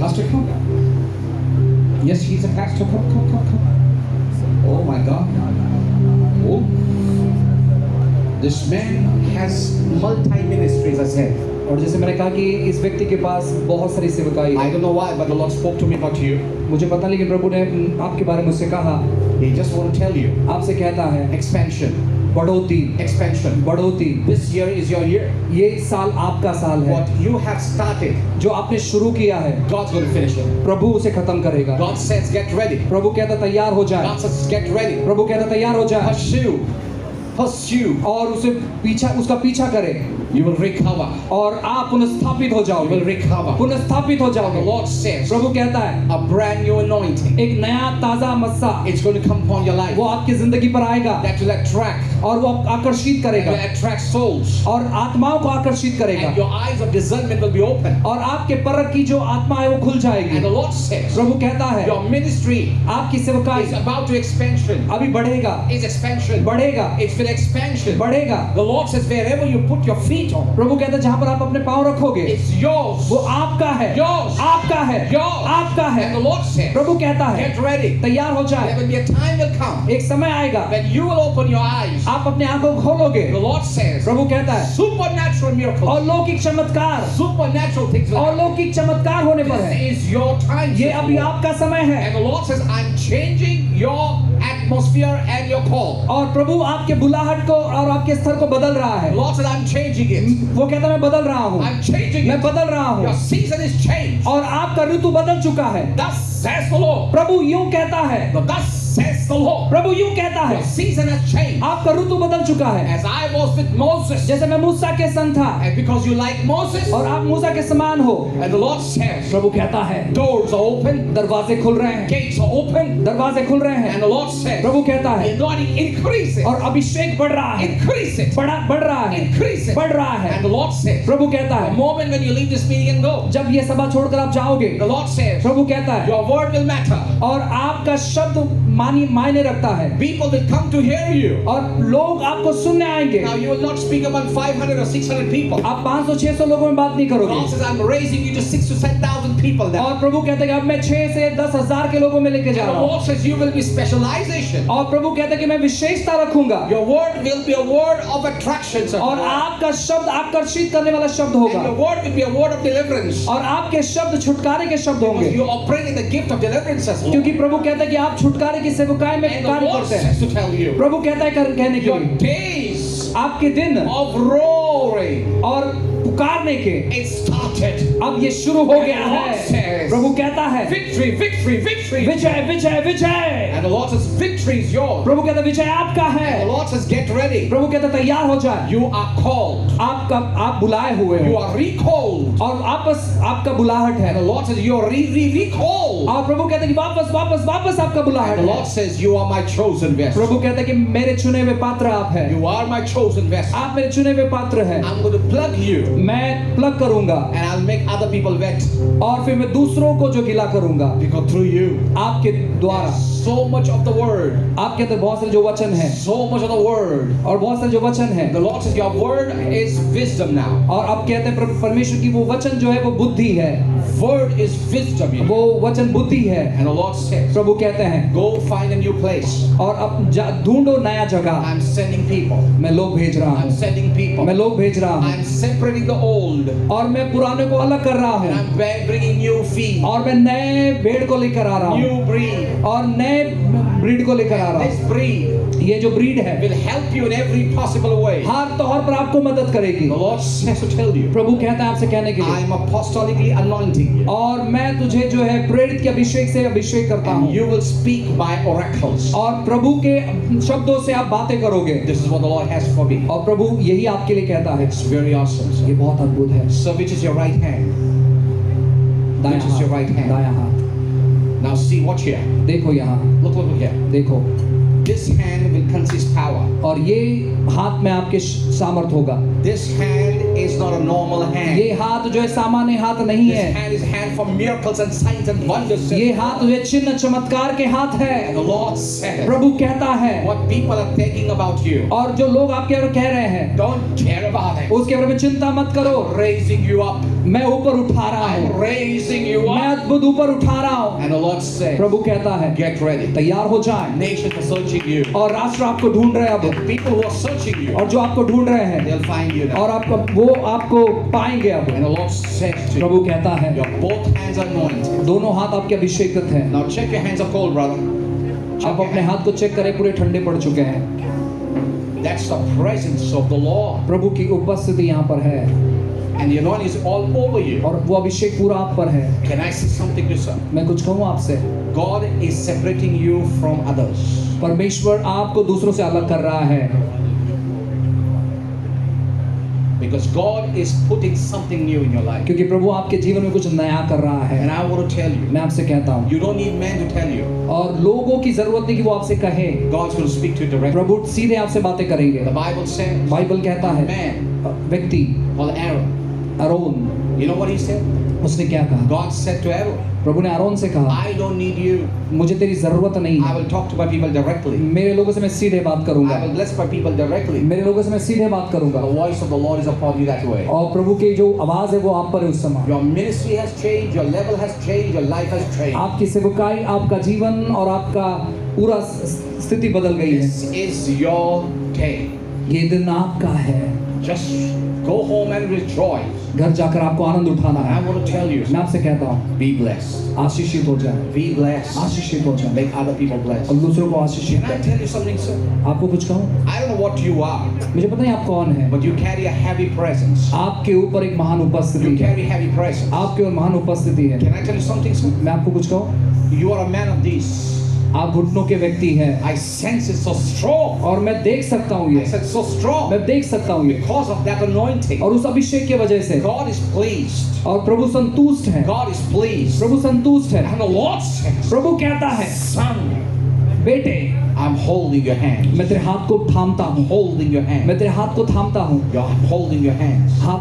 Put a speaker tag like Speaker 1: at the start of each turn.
Speaker 1: Pastor, come. Yes, he's a pastor. Come. Oh my God. Oh. This man has multi-ministries, I said.
Speaker 2: और जैसे मैंने कहा कि इस व्यक्ति के पास बहुत सारी सेवकाई
Speaker 1: I
Speaker 2: है।
Speaker 1: don't know why, but the Lord spoke to me about you.
Speaker 2: मुझे पता नहीं, लेकिन प्रभु ने आपके बारे में मुझसे कहा,
Speaker 1: He just want to tell you.
Speaker 2: आपसे कहता है
Speaker 1: Expansion.
Speaker 2: बढ़ोतरी,
Speaker 1: Expansion.
Speaker 2: बढ़ोतरी।
Speaker 1: This year is your year.
Speaker 2: ये साल आपका साल है।
Speaker 1: What you have started,
Speaker 2: जो आपने शुरू किया है,
Speaker 1: God's going to finish it.
Speaker 2: प्रभु उसे खत्म करेगा।
Speaker 1: God says, get ready.
Speaker 2: प्रभु कहता तैयार हो जाए।
Speaker 1: God says, get ready.
Speaker 2: प्रभु कहता तैयार हो जाए
Speaker 1: Pursue.
Speaker 2: और उसे उसका पीछा करे।
Speaker 1: You will recover.
Speaker 2: और आप पुनर्स्थापित हो
Speaker 1: You
Speaker 2: जाओगे।
Speaker 1: will recover.
Speaker 2: पुनर्स्थापित हो
Speaker 1: The
Speaker 2: जाओगे।
Speaker 1: Lord says,
Speaker 2: प्रभु कहता है
Speaker 1: a brand new anointing.
Speaker 2: एक नया ताजा मस्सा
Speaker 1: It's going to come upon your life.
Speaker 2: वो आपकी जिंदगी पर आएगा
Speaker 1: That will attract.
Speaker 2: और वो आकर्षित
Speaker 1: That
Speaker 2: करेगा
Speaker 1: will attract souls.
Speaker 2: और आत्माओं को आकर्षित करेगा
Speaker 1: And your eyes of discernment will be open.
Speaker 2: और आपके परख की जो आत्मा है वो खुल जाएगी।
Speaker 1: And the Lord says,
Speaker 2: प्रभु कहता है
Speaker 1: your ministry
Speaker 2: आपकी सेवकाई
Speaker 1: is about to expansion.
Speaker 2: अभी बढ़ेगा,
Speaker 1: It's expansion.
Speaker 2: बढ़ेगा,
Speaker 1: It's with expansion.
Speaker 2: बढ़ेगा।
Speaker 1: The Lord says, wherever you put your feet on,
Speaker 2: प्रभु कहता है जहाँ पर आप अपने पाँव रखोगे
Speaker 1: it's yours.
Speaker 2: वो आपका है,
Speaker 1: Yours.
Speaker 2: आपका है,
Speaker 1: Yours.
Speaker 2: आपका है।
Speaker 1: And the Lord says,
Speaker 2: प्रभु कहता है
Speaker 1: get ready.
Speaker 2: तैयार हो
Speaker 1: There
Speaker 2: जाए,
Speaker 1: will be a time will come
Speaker 2: एक समय आएगा
Speaker 1: when you will open your eyes.
Speaker 2: आप अपने आंखों को खोलोगे।
Speaker 1: The Lord says,
Speaker 2: प्रभु कहता है
Speaker 1: supernatural miracles,
Speaker 2: और लौकिक चमत्कार,
Speaker 1: supernatural things will
Speaker 2: और
Speaker 1: happen.
Speaker 2: लौकिक चमत्कार होने पर
Speaker 1: This
Speaker 2: है।
Speaker 1: is your time.
Speaker 2: ये
Speaker 1: says
Speaker 2: अभी
Speaker 1: the Lord.
Speaker 2: आपका समय है
Speaker 1: And the Lord says, I'm changing your atmosphere and your call.
Speaker 2: और प्रभु आपके बुलाहट को और आपके स्तर को बदल रहा
Speaker 1: The
Speaker 2: है।
Speaker 1: Lord says, I'm changing it.
Speaker 2: वो कहता है मैं बदल रहा हूँ,
Speaker 1: I'm changing
Speaker 2: मैं
Speaker 1: it.
Speaker 2: बदल रहा
Speaker 1: Your
Speaker 2: हूँ
Speaker 1: season is changed.
Speaker 2: और आपका ऋतु बदल चुका है।
Speaker 1: Thus says the Lord.
Speaker 2: प्रभु यूं कहता है,
Speaker 1: Thus says the Lord.
Speaker 2: प्रभु यूं कहता है,
Speaker 1: Your season has changed.
Speaker 2: आपका ऋतु बदल चुका है।
Speaker 1: As I was with Moses.
Speaker 2: जैसे मैं मूसा के संग था
Speaker 1: And because you like Moses.
Speaker 2: और आप मूसा के समान हो,
Speaker 1: And the Lord says,
Speaker 2: प्रभु कहता है
Speaker 1: doors are open.
Speaker 2: दरवाजे खुल रहे हैं,
Speaker 1: Gates are open.
Speaker 2: दरवाजे खुल रहे हैं।
Speaker 1: And the Lord says,
Speaker 2: प्रभु कहता
Speaker 1: the
Speaker 2: है
Speaker 1: anointing increase it.
Speaker 2: और अभिषेक बढ़ रहा है,
Speaker 1: Increase it.
Speaker 2: बढ़ रहा है,
Speaker 1: Increase it.
Speaker 2: बढ़ रहा है।
Speaker 1: And the Lord says,
Speaker 2: प्रभु कहता
Speaker 1: the
Speaker 2: है
Speaker 1: moment when you leave this meeting and go,
Speaker 2: जब ये सभा छोड़कर आप जाओगे,
Speaker 1: the Lord says,
Speaker 2: प्रभु कहता है
Speaker 1: your word will matter.
Speaker 2: और आपका शब्द मायने रखता है
Speaker 1: People will come to hear you.
Speaker 2: और लोग आपको सुनने आएंगे।
Speaker 1: Now you will not speak among 500 or 600 people.
Speaker 2: आप 500-600 लोगों में बात नहीं
Speaker 1: God
Speaker 2: करोगे
Speaker 1: says, I'm raising you to 6,000 to 10,000 people now.
Speaker 2: और प्रभु कहता है कि अब मैं 6 से 10,000 के लोगों में लेके जा
Speaker 1: And the
Speaker 2: रहा हूँ
Speaker 1: Lord says, you will be specialization.
Speaker 2: और प्रभु कहता है कि मैं विशेषता रखूंगा
Speaker 1: Your word will be a word of attraction, sir.
Speaker 2: और आपका शब्द आकर्षित करने वाला शब्द
Speaker 1: And
Speaker 2: होगा
Speaker 1: your word will be a word of deliverance.
Speaker 2: और आपके शब्द छुटकारे के शब्द होंगे,
Speaker 1: Because you operate in the gift of deliverance as Lord.
Speaker 2: क्योंकि प्रभु कहता है कि आप छुटकारे की सेवकाई में
Speaker 1: And the
Speaker 2: कार्य
Speaker 1: Lord
Speaker 2: करते
Speaker 1: says
Speaker 2: हैं।
Speaker 1: to tell you,
Speaker 2: प्रभु कहता है कहने के
Speaker 1: your
Speaker 2: लिए
Speaker 1: days
Speaker 2: आपके दिन
Speaker 1: of roaring,
Speaker 2: और पुकारने के
Speaker 1: it started.
Speaker 2: अब ये शुरू हो गया
Speaker 1: And the Lord
Speaker 2: है।
Speaker 1: says,
Speaker 2: प्रभु कहता है
Speaker 1: victory, victory, victory.
Speaker 2: Vijay Vijay Vijay.
Speaker 1: And the Lord says, victory is yours.
Speaker 2: प्रभु कहता है विजय आपका
Speaker 1: And the
Speaker 2: है।
Speaker 1: Lord says, get ready.
Speaker 2: प्रभु कहता है तैयार हो जाए,
Speaker 1: You are called.
Speaker 2: आप बुलाए हुए
Speaker 1: You
Speaker 2: हो
Speaker 1: are recalled.
Speaker 2: और आपका बुलाहट है।
Speaker 1: And the Lord says, you are recalled.
Speaker 2: और प्रभु कहता है कि वापस आपका बुलाहट
Speaker 1: And the
Speaker 2: है।
Speaker 1: Lord says, you are my chosen vessel.
Speaker 2: प्रभु कहता है कि मेरे चुने हुए पात्र आप हैं,
Speaker 1: You are my chosen vessel.
Speaker 2: आप मेरे चुने हुए पात्र हैं।
Speaker 1: I'm going to plug you.
Speaker 2: मैं प्लग करूंगा
Speaker 1: And I'll make other people wet.
Speaker 2: और फिर मैं दूसरों को जो गिला करूंगा
Speaker 1: Because through you,
Speaker 2: आपके द्वारा।
Speaker 1: so much of the word.
Speaker 2: आपके अंदर बहुत सारे जो वचन हैं
Speaker 1: So much of the word.
Speaker 2: और बहुत सारे जो वचन हैं
Speaker 1: The Lord says, your word is wisdom now.
Speaker 2: और अब कहते हैं परमेश्वर की वो वचन जो है वो बुद्धि है,
Speaker 1: Word is wisdom.
Speaker 2: वो वचन बुद्धि है।
Speaker 1: And the Lord says,
Speaker 2: प्रभु कहते हैं
Speaker 1: go find a new place.
Speaker 2: और अब ढूंढो नया जगह।
Speaker 1: I'm sending people.
Speaker 2: मैं लोग भेज रहा
Speaker 1: I'm
Speaker 2: हूँ,
Speaker 1: sending people.
Speaker 2: मैं लोग भेज रहा हूँ
Speaker 1: I'm separating the old.
Speaker 2: और मैं पुराने को अलग कर रहा
Speaker 1: And
Speaker 2: हूँ
Speaker 1: I'm bringing new feet.
Speaker 2: और मैं नए भेड़ को लेकर आ रहा हूँ
Speaker 1: New breed.
Speaker 2: और नए ब्रीड को लेकर आ रहा
Speaker 1: This
Speaker 2: हूँ।
Speaker 1: breed
Speaker 2: ये जो ब्रीड है
Speaker 1: will help you in every possible way.
Speaker 2: हर तौर पर आपको मदद करेगी।
Speaker 1: The Lord says to tell you,
Speaker 2: प्रभु कहता है आपसे कहने के लिए
Speaker 1: I'm apostolically anointing you.
Speaker 2: और मैं तुझे जो है प्रेरित के अभिषेक से अभिषेक करता
Speaker 1: And
Speaker 2: हूँ
Speaker 1: you will speak by oracles.
Speaker 2: और प्रभु के शब्दों से आप बातें करोगे
Speaker 1: This is what the Lord has for me.
Speaker 2: और प्रभु यही आपके लिए कहता है।
Speaker 1: It's very awesome.
Speaker 2: ये बहुत अद्भुत है।
Speaker 1: So which is your right hand?
Speaker 2: दायां
Speaker 1: Which is your right
Speaker 2: हाथ,
Speaker 1: hand?
Speaker 2: दायां हाथ
Speaker 1: Now see, watch here.
Speaker 2: देखो यहाँ,
Speaker 1: Look here.
Speaker 2: देखो
Speaker 1: This hand will consist power.
Speaker 2: और ये हाथ में आपके सामर्थ होगा।
Speaker 1: This hand is not a normal hand.
Speaker 2: ये हाथ जो है सामान्य हाथ नहीं
Speaker 1: This
Speaker 2: है,
Speaker 1: hand is hand for miracles and signs and wonders.
Speaker 2: ये हाथ जो है चिन्ह चमत्कार के हाथ है।
Speaker 1: And the Lord says,
Speaker 2: प्रभु कहता है
Speaker 1: what people are thinking about you,
Speaker 2: और जो लोग आपके बारे में कह रहे हैं
Speaker 1: don't care about it.
Speaker 2: उसके बारे में चिंता मत करो,
Speaker 1: Raising you up.
Speaker 2: मैं ऊपर उठा रहा
Speaker 1: I'm
Speaker 2: हूँ,
Speaker 1: raising you
Speaker 2: मैं
Speaker 1: up.
Speaker 2: अद्भुत ऊपर उठा रहा हूँ।
Speaker 1: And the Lord said,
Speaker 2: प्रभु कहता है
Speaker 1: get ready.
Speaker 2: तैयार हो जाए।
Speaker 1: Nations are searching you.
Speaker 2: और राष्ट्र आपको ढूंढ रहे हैं अब,
Speaker 1: The people who are searching you,
Speaker 2: और जो आपको ढूंढ रहे हैं
Speaker 1: they'll find you now.
Speaker 2: और वो आपको पाएंगे अब।
Speaker 1: And the Lord says to you,
Speaker 2: प्रभु कहता है
Speaker 1: your both hands are anointed.
Speaker 2: दोनों हाथ आपके अभिषेकित हैं।
Speaker 1: Now check your hands are cold, brother. Check
Speaker 2: आप
Speaker 1: your
Speaker 2: अपने
Speaker 1: hands.
Speaker 2: हाथ को चेक करें, पूरे ठंडे पड़ चुके हैं।
Speaker 1: That's the presence of the Lord.
Speaker 2: प्रभु की उपस्थिति यहाँ पर है
Speaker 1: And the anointing is all over you.
Speaker 2: और वो अभिषेक पूरा आप पर है।
Speaker 1: Can I say something to some?
Speaker 2: मैं कुछ कहूँ आपसे,
Speaker 1: God is separating you from others.
Speaker 2: परमेश्वर आपको दूसरों से अलग कर रहा है,
Speaker 1: Because God is putting something new in your life.
Speaker 2: क्योंकि प्रभु आपके जीवन में कुछ नया कर रहा है।
Speaker 1: And I want to tell you,
Speaker 2: मैं आपसे कहता हूँ,
Speaker 1: you don't need men to tell you.
Speaker 2: और लोगों की जरूरत नहीं कि वो आपसे कहे,
Speaker 1: God's going to speak to you directly.
Speaker 2: प्रभु सीधे आपसे बातें करेंगे।
Speaker 1: The Bible says,
Speaker 2: बाइबल कहता है
Speaker 1: man
Speaker 2: व्यक्ति
Speaker 1: called Aaron.
Speaker 2: अरोन,
Speaker 1: You know what he said?
Speaker 2: उसने क्या कहा?
Speaker 1: God said to Aaron,
Speaker 2: प्रभु ने अरोन से कहा,
Speaker 1: I don't need you.
Speaker 2: मुझे तेरी जरूरत नहीं
Speaker 1: I
Speaker 2: है,
Speaker 1: will talk to my people directly.
Speaker 2: मेरे लोगों से मैं सीधे बात
Speaker 1: I
Speaker 2: करूंगा,
Speaker 1: will bless my people directly.
Speaker 2: मेरे लोगों से मैं सीधे बात करूंगा।
Speaker 1: The voice of the Lord is upon you that way.
Speaker 2: और प्रभु की जो आवाज है वो आप पर है उस समय।
Speaker 1: Your ministry has changed, your level has changed, your life has changed.
Speaker 2: आपकी सेवकाई, आपका जीवन और आपका पूरा स्थिति बदल गई है।
Speaker 1: This is your day.
Speaker 2: ये दिन आपका है,
Speaker 1: Just go home and rejoice.
Speaker 2: घर जाकर आपको आनंद उठाना
Speaker 1: And I
Speaker 2: है।
Speaker 1: want to tell you,
Speaker 2: मैं आपसे कहता हूँ,
Speaker 1: be blessed.
Speaker 2: आशीषित हो जाए,
Speaker 1: Be blessed.
Speaker 2: आशीषित हो जाए
Speaker 1: Make other people blessed.
Speaker 2: और दूसरों को आशीषित
Speaker 1: Can I
Speaker 2: करें।
Speaker 1: tell you something, sir?
Speaker 2: आपको कुछ कहूँ?
Speaker 1: I don't know what you are,
Speaker 2: मुझे पता नहीं आप कौन है,
Speaker 1: but you carry a heavy presence.
Speaker 2: आपके ऊपर एक महान
Speaker 1: You
Speaker 2: उपस्थिति है,
Speaker 1: carry heavy presence.
Speaker 2: आपके ऊपर महान उपस्थिति है।
Speaker 1: Can I tell you something, sir?
Speaker 2: मैं आपको कुछ कहूँ?
Speaker 1: You are a man of this.
Speaker 2: आप घुटनों के व्यक्ति हैं
Speaker 1: I sense it so strong.
Speaker 2: और मैं देख सकता हूँ
Speaker 1: I
Speaker 2: ये,
Speaker 1: said so strong.
Speaker 2: मैं देख सकता हूँ ये,
Speaker 1: Because of that anointing,
Speaker 2: और उस अभिषेक की वजह से।
Speaker 1: God is pleased.
Speaker 2: और प्रभु संतुष्ट है,
Speaker 1: God is pleased.
Speaker 2: प्रभु संतुष्ट है।
Speaker 1: And the Lord says,
Speaker 2: प्रभु कहता है,
Speaker 1: son,
Speaker 2: बेटे
Speaker 1: I'm holding your hand.
Speaker 2: मैं तेरे हाथ को थामता हूँ,
Speaker 1: Holding your hand.
Speaker 2: मैं तेरे हाथ को थामता हूँ।
Speaker 1: You're holding your hands.
Speaker 2: हाथ